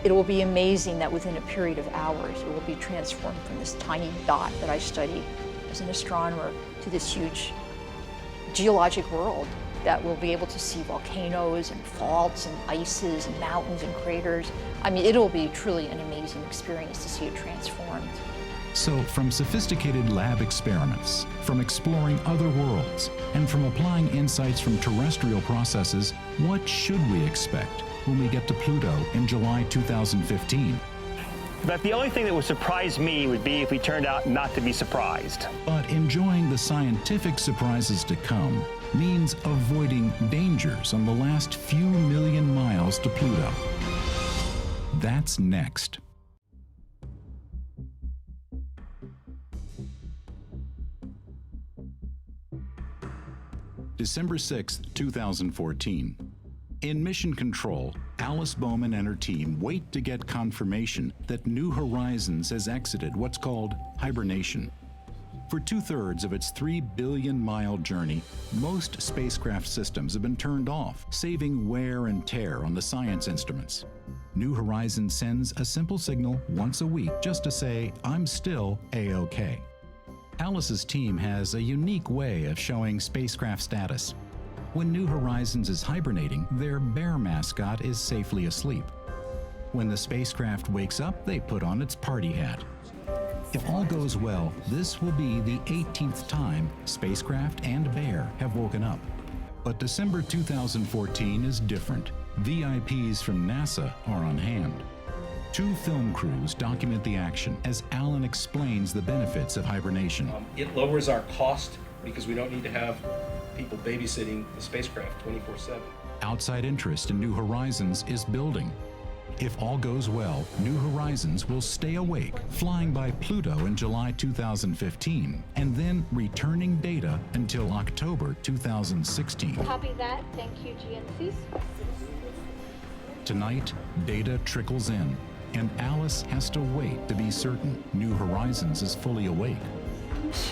It will be amazing that within a period of hours, it will be transformed from this tiny dot that I studied as an astronomer to this huge geologic world that will be able to see volcanoes and faults and ices and mountains and craters. I mean, it'll be truly an amazing experience to see it transformed. So, from sophisticated lab experiments, from exploring other worlds, and from applying insights from terrestrial processes, what should we expect when we get to Pluto in July 2015? But the only thing that would surprise me would be if we turned out not to be surprised. But enjoying the scientific surprises to come means avoiding dangers on the last few million miles to Pluto. That's next. December 6, 2014. In Mission Control, Alice Bowman and her team wait to get confirmation that New Horizons has exited what's called hibernation. For 2/3 of its 3 billion-mile journey, most spacecraft systems have been turned off, saving wear and tear on the science instruments. New Horizons sends a simple signal once a week just to say, I'm still A-OK. Alice's team has a unique way of showing spacecraft status. When New Horizons is hibernating, their bear mascot is safely asleep. When the spacecraft wakes up, they put on its party hat. If all goes well, this will be the 18th time spacecraft and bear have woken up. But December 2014 is different. VIPs from NASA are on hand. 2 film crews document the action as Alan explains the benefits of hibernation. It lowers our cost because we don't need to have people babysitting the spacecraft 24/7. Outside interest in New Horizons is building. If all goes well, New Horizons will stay awake, flying by Pluto in July 2015, and then returning data until October 2016. Copy that. Thank you, GNCs. Tonight, data trickles in, and Alice has to wait to be certain New Horizons is fully awake.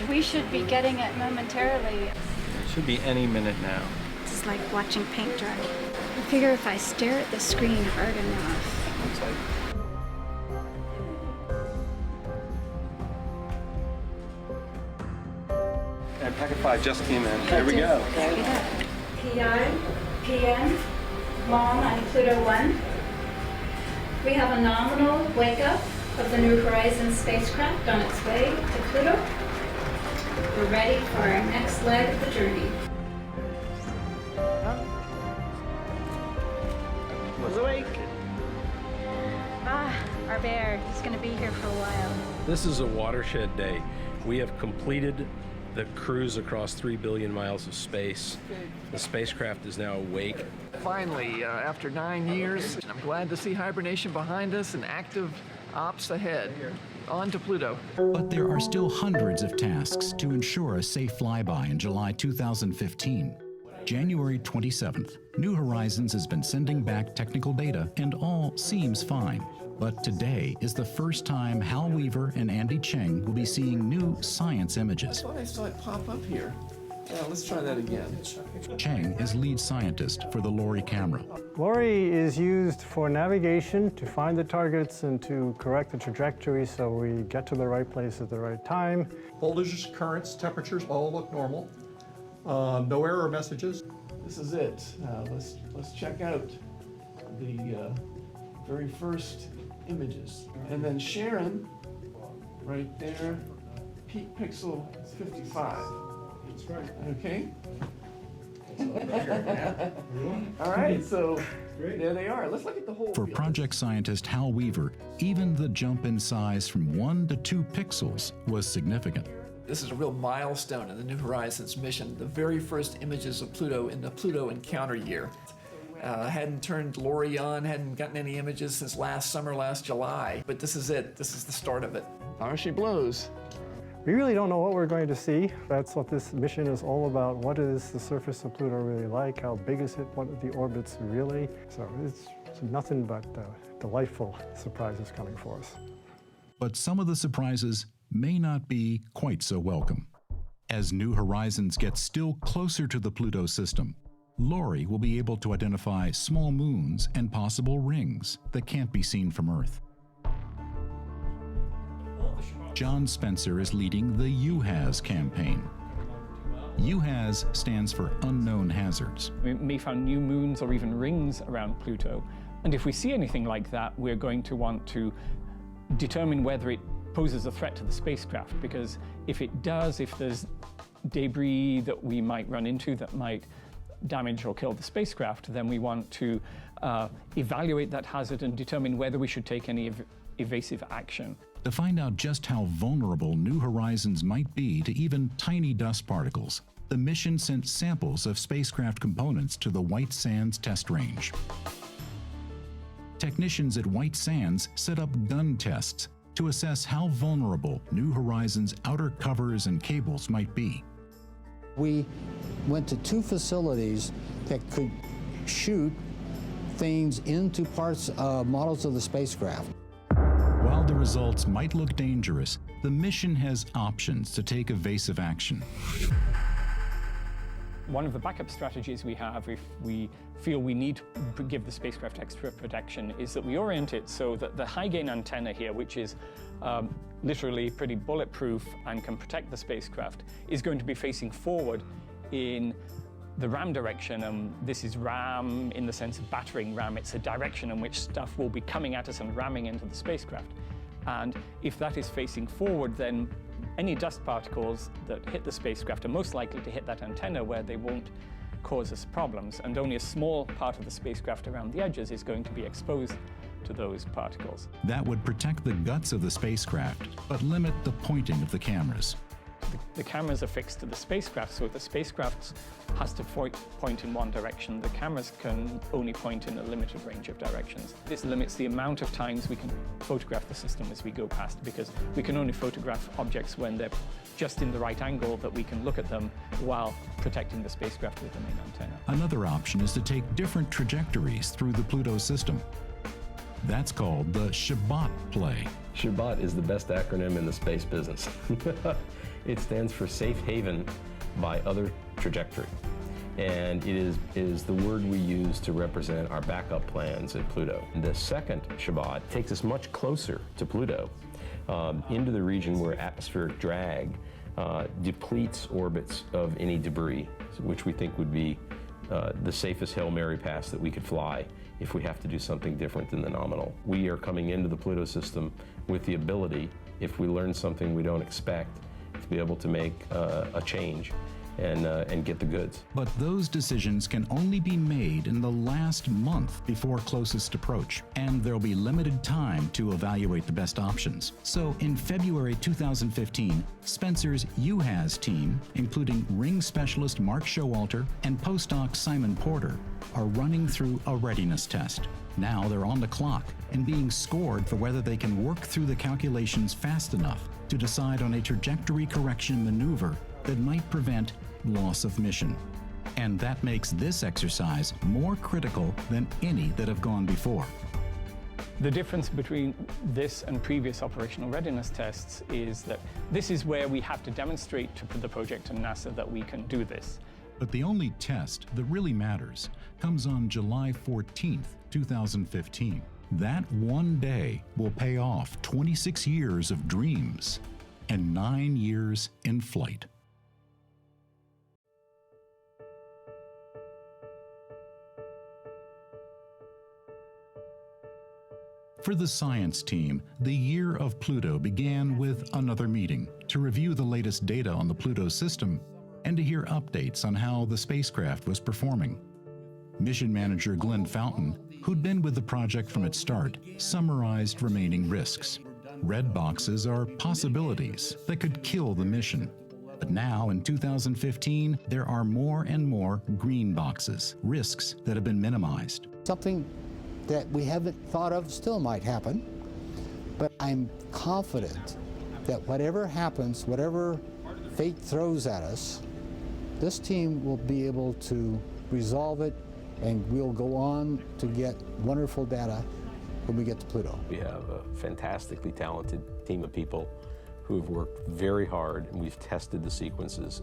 We should be getting it momentarily. It should be any minute now. It's like watching paint dry. I figure if I stare at the screen hard enough. And packet 5 just came in. Here we go. PI, PM, Mom on Pluto 1. We have a nominal wake-up of the New Horizons spacecraft on its way to Pluto. We're ready for our next leg of the journey. Was awake. Our bear, he's going to be here for a while. This is a watershed day. We have completed the cruise across 3 billion miles of space. The spacecraft is now awake. Finally, after 9 years, I'm glad to see hibernation behind us and active ops ahead. On to Pluto. But there are still hundreds of tasks to ensure a safe flyby in July 2015. January 27th, New Horizons has been sending back technical data and all seems fine. But today is the first time Hal Weaver and Andy Cheng will be seeing new science images. I thought I saw it pop up here. Yeah, let's try that again. Cheng is lead scientist for the LORRI camera. LORRI is used for navigation to find the targets and to correct the trajectory so we get to the right place at the right time. Voltages, currents, temperatures all look normal. No error messages. This is it. Let's check out the very first images. And then Sharon, right there, peak pixel 55. That's right. Okay. All right, so there they are. Let's look at the whole For field. project scientist Hal Weaver, even the jump in size from 1 to 2 pixels was significant. This is a real milestone in the New Horizons mission, the very first images of Pluto in the Pluto encounter year. Hadn't turned Lori on, hadn't gotten any images since last summer, last July, but this is it. This is the start of it. How she blows. We really don't know what we're going to see. That's what this mission is all about. What is the surface of Pluto really like? How big is it? What are the orbits really? So it's nothing but delightful surprises coming for us. But some of the surprises may not be quite so welcome. As New Horizons gets still closer to the Pluto system, Lori will be able to identify small moons and possible rings that can't be seen from Earth. John Spencer is leading the UHAZ campaign. UHAZ stands for Unknown Hazards. We may find new moons or even rings around Pluto, and if we see anything like that, we're going to want to determine whether it poses a threat to the spacecraft, because if it does, if there's debris that we might run into that might damage or kill the spacecraft, then we want to evaluate that hazard and determine whether we should take any evasive action. To find out just how vulnerable New Horizons might be to even tiny dust particles, the mission sent samples of spacecraft components to the White Sands test range. Technicians at White Sands set up gun tests to assess how vulnerable New Horizons' outer covers and cables might be. We went to 2 facilities that could shoot things into parts, models of the spacecraft. While the results might look dangerous, the mission has options to take evasive action. One of the backup strategies we have if we feel we need to give the spacecraft extra protection is that we orient it so that the high-gain antenna here, which is literally pretty bulletproof and can protect the spacecraft, is going to be facing forward in the ram direction. And this is ram in the sense of battering ram. It's a direction in which stuff will be coming at us and ramming into the spacecraft. And if that is facing forward, then any dust particles that hit the spacecraft are most likely to hit that antenna where they won't cause us problems, and only a small part of the spacecraft around the edges is going to be exposed to those particles. That would protect the guts of the spacecraft, but limit the pointing of the cameras. The cameras are fixed to the spacecraft, so if the spacecraft has to point in one direction, the cameras can only point in a limited range of directions. This limits the amount of times we can photograph the system as we go past, because we can only photograph objects when they're just in the right angle that we can look at them while protecting the spacecraft with the main antenna. Another option is to take different trajectories through the Pluto system. That's called the Shabbat play. Shabbat is the best acronym in the space business. It stands for Safe Haven by Other Trajectory. And it is the word we use to represent our backup plans at Pluto. The second Shabbat takes us much closer to Pluto, into the region where atmospheric drag depletes orbits of any debris, which we think would be the safest Hail Mary pass that we could fly if we have to do something different than the nominal. We are coming into the Pluto system with the ability, if we learn something we don't expect, to be able to make a change and get the goods. But those decisions can only be made in the last month before closest approach, and there'll be limited time to evaluate the best options. So in February 2015, Spencer's UHAZ team, including ring specialist Mark Showalter and postdoc Simon Porter, are running through a readiness test. Now they're on the clock and being scored for whether they can work through the calculations fast enough to decide on a trajectory correction maneuver that might prevent loss of mission. And that makes this exercise more critical than any that have gone before. The difference between this and previous operational readiness tests is that this is where we have to demonstrate to the project and NASA that we can do this. But the only test that really matters comes on July 14th, 2015. That one day will pay off 26 years of dreams and 9 years in flight. For the science team, the Year of Pluto began with another meeting to review the latest data on the Pluto system and to hear updates on how the spacecraft was performing. Mission manager Glenn Fountain, who'd been with the project from its start, summarized remaining risks. Red boxes are possibilities that could kill the mission. But now, in 2015, there are more and more green boxes, risks that have been minimized. Something that we haven't thought of still might happen, but I'm confident that whatever happens, whatever fate throws at us, this team will be able to resolve it, and we'll go on to get wonderful data when we get to Pluto. We have a fantastically talented team of people who have worked very hard, and we've tested the sequences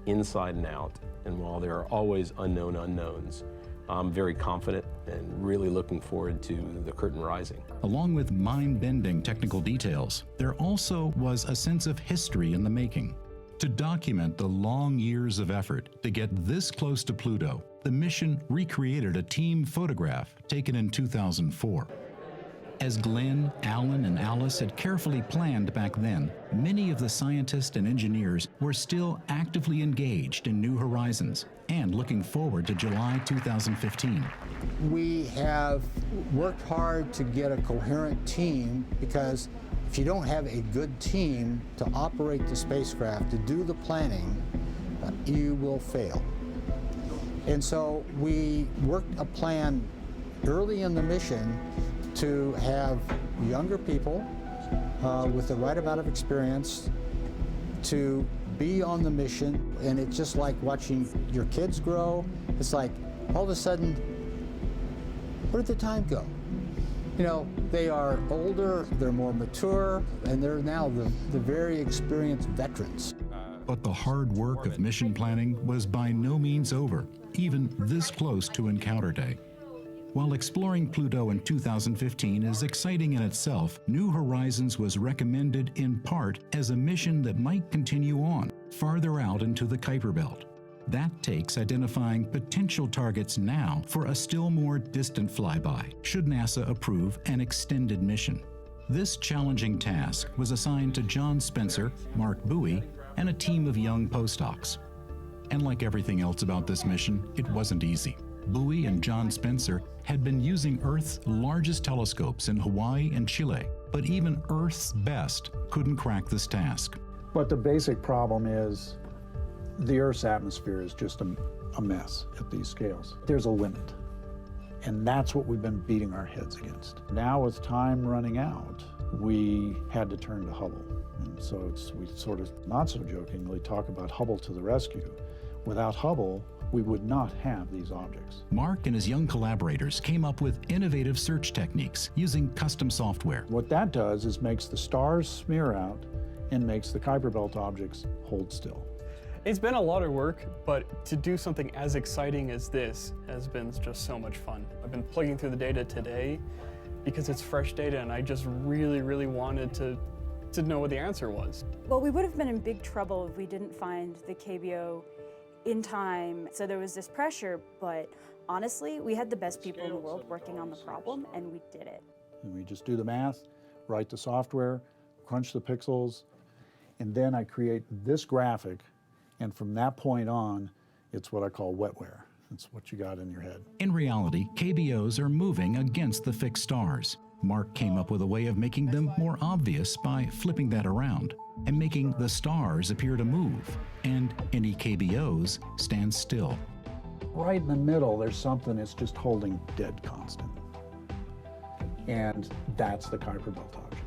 inside and out. And while there are always unknown unknowns, I'm very confident and really looking forward to the curtain rising. Along with mind-bending technical details, there also was a sense of history in the making. To document the long years of effort to get this close to Pluto, the mission recreated a team photograph taken in 2004. As Glenn, Alan, and Alice had carefully planned back then, many of the scientists and engineers were still actively engaged in New Horizons and looking forward to July 2015. We have worked hard to get a coherent team, because if you don't have a good team to operate the spacecraft, to do the planning, you will fail. And so we worked a plan early in the mission to have younger people with the right amount of experience to be on the mission. And it's just like watching your kids grow. It's like all of a sudden, where did the time go? You know, they are older, they're more mature, and they're now the very experienced veterans. But the hard work of mission planning was by no means over, even this close to Encounter Day. While exploring Pluto in 2015 is exciting in itself, New Horizons was recommended in part as a mission that might continue on, farther out into the Kuiper Belt. That takes identifying potential targets now for a still more distant flyby, should NASA approve an extended mission. This challenging task was assigned to John Spencer, Mark Bowie, and a team of young postdocs. And like everything else about this mission, it wasn't easy. Bowie and John Spencer had been using Earth's largest telescopes in Hawaii and Chile, but even Earth's best couldn't crack this task. But the basic problem is the Earth's atmosphere is just a mess at these scales. There's a limit, and that's what we've been beating our heads against. Now with time running out, we had to turn to Hubble. And so we sort of, not so jokingly, talk about Hubble to the rescue. Without Hubble, we would not have these objects. Mark and his young collaborators came up with innovative search techniques using custom software. What that does is makes the stars smear out and makes the Kuiper Belt objects hold still. It's been a lot of work, but to do something as exciting as this has been just so much fun. I've been plugging through the data today because it's fresh data, and I just really, really wanted to know what the answer was. Well, we would have been in big trouble if we didn't find the KBO in time. So there was this pressure, but honestly, we had the best people in the world working on the problem, and we did it. And we just do the math, write the software, crunch the pixels, and then I create this graphic, and from that point on, it's what I call wetware. It's what you got in your head. In reality, KBOs are moving against the fixed stars. Mark came up with a way of making them more obvious by flipping that around and making the stars appear to move, and any KBOs stand still. Right in the middle, there's something that's just holding dead constant. And that's the Kuiper Belt object.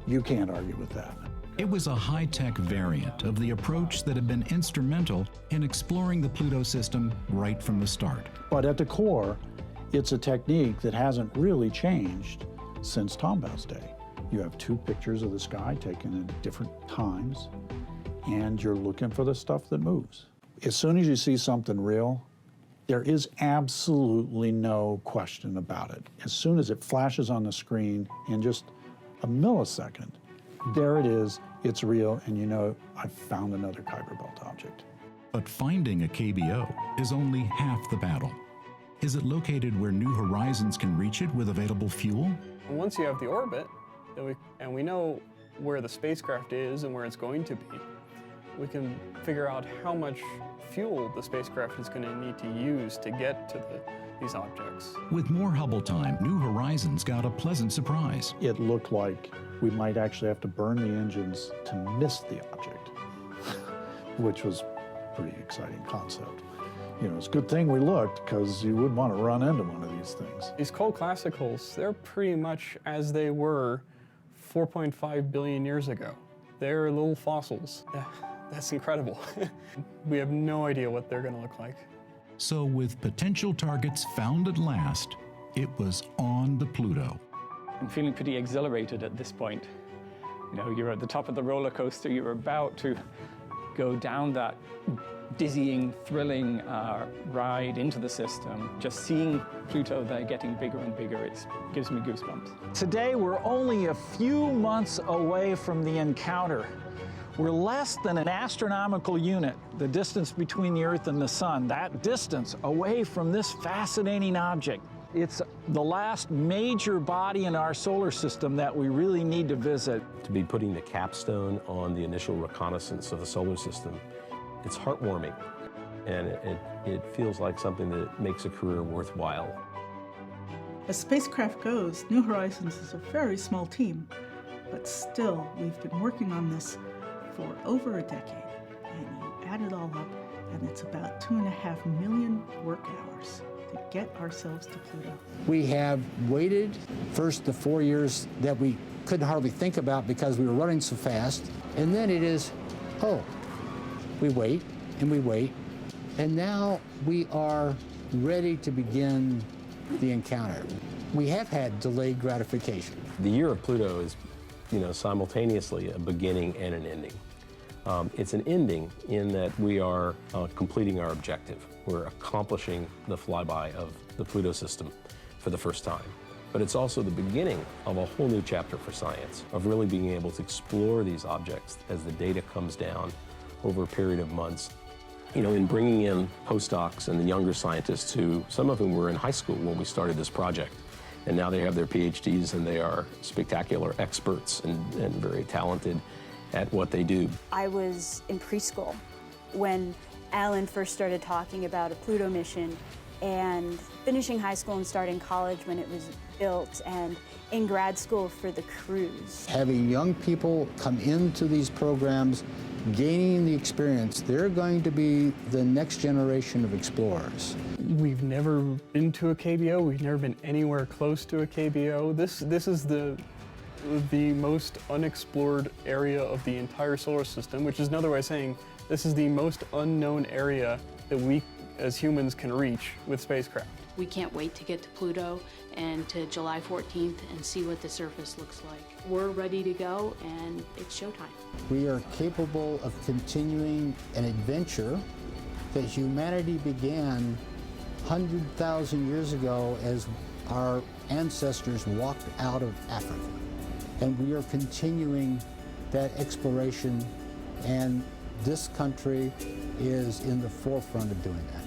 You can't argue with that. It was a high-tech variant of the approach that had been instrumental in exploring the Pluto system right from the start. But at the core, it's a technique that hasn't really changed since Tombaugh's day. You have two pictures of the sky taken at different times, and you're looking for the stuff that moves. As soon as you see something real, there is absolutely no question about it. As soon as it flashes on the screen in just a millisecond, there it is, it's real, and you know, I've found another Kuiper Belt object. But finding a KBO is only half the battle. Is it located where New Horizons can reach it with available fuel? Once you have the orbit, and we know where the spacecraft is and where it's going to be, We can figure out how much fuel the spacecraft is going to need to use to get to these objects. With more Hubble time, New Horizons got a pleasant surprise. It looked like we might actually have to burn the engines to miss the object, which was a pretty exciting concept. You know, it's a good thing we looked, because you wouldn't want to run into one of these things. These cold classicals, they're pretty much as they were 4.5 billion years ago. They're little fossils. That's incredible. We have no idea what they're going to look like. So with potential targets found at last, it was on to Pluto. I'm feeling pretty exhilarated at this point. You know, you're at the top of the roller coaster, you're about to go down that dizzying, thrilling ride into the system. Just seeing Pluto there getting bigger and bigger, it gives me goosebumps. Today, we're only a few months away from the encounter. We're less than an astronomical unit, the distance between the Earth and the Sun, that distance away from this fascinating object. It's the last major body in our solar system that we really need to visit. To be putting the capstone on the initial reconnaissance of the solar system, it's heartwarming, and it feels like something that makes a career worthwhile. As spacecraft goes, New Horizons is a very small team, but still, we've been working on this for over a decade, and you add it all up, and it's about 2.5 million work hours to get ourselves to Pluto. We have waited first the 4 years that we couldn't hardly think about because we were running so fast, and then it is, oh, we wait and we wait, and now we are ready to begin the encounter. We have had delayed gratification. The Year of Pluto is, simultaneously a beginning and an ending. It's an ending in that we are completing our objective. We're accomplishing the flyby of the Pluto system for the first time. But it's also the beginning of a whole new chapter for science, of really being able to explore these objects as the data comes down over a period of months. In bringing in postdocs and the younger scientists who, some of whom were in high school when we started this project, and now they have their PhDs and they are spectacular experts and very talented at what they do. I was in preschool when Alan first started talking about a Pluto mission, and finishing high school and starting college when it was built, and in grad school for the cruise. Having young people come into these programs, gaining the experience, they're going to be the next generation of explorers. We've never been to a KBO. We've never been anywhere close to a KBO. This is the most unexplored area of the entire solar system, which is another way of saying this is the most unknown area that we as humans can reach with spacecraft. We can't wait to get to Pluto and to July 14th and see what the surface looks like. We're ready to go, and it's showtime. We are capable of continuing an adventure that humanity began 100,000 years ago as our ancestors walked out of Africa. And we are continuing that exploration, and this country is in the forefront of doing that.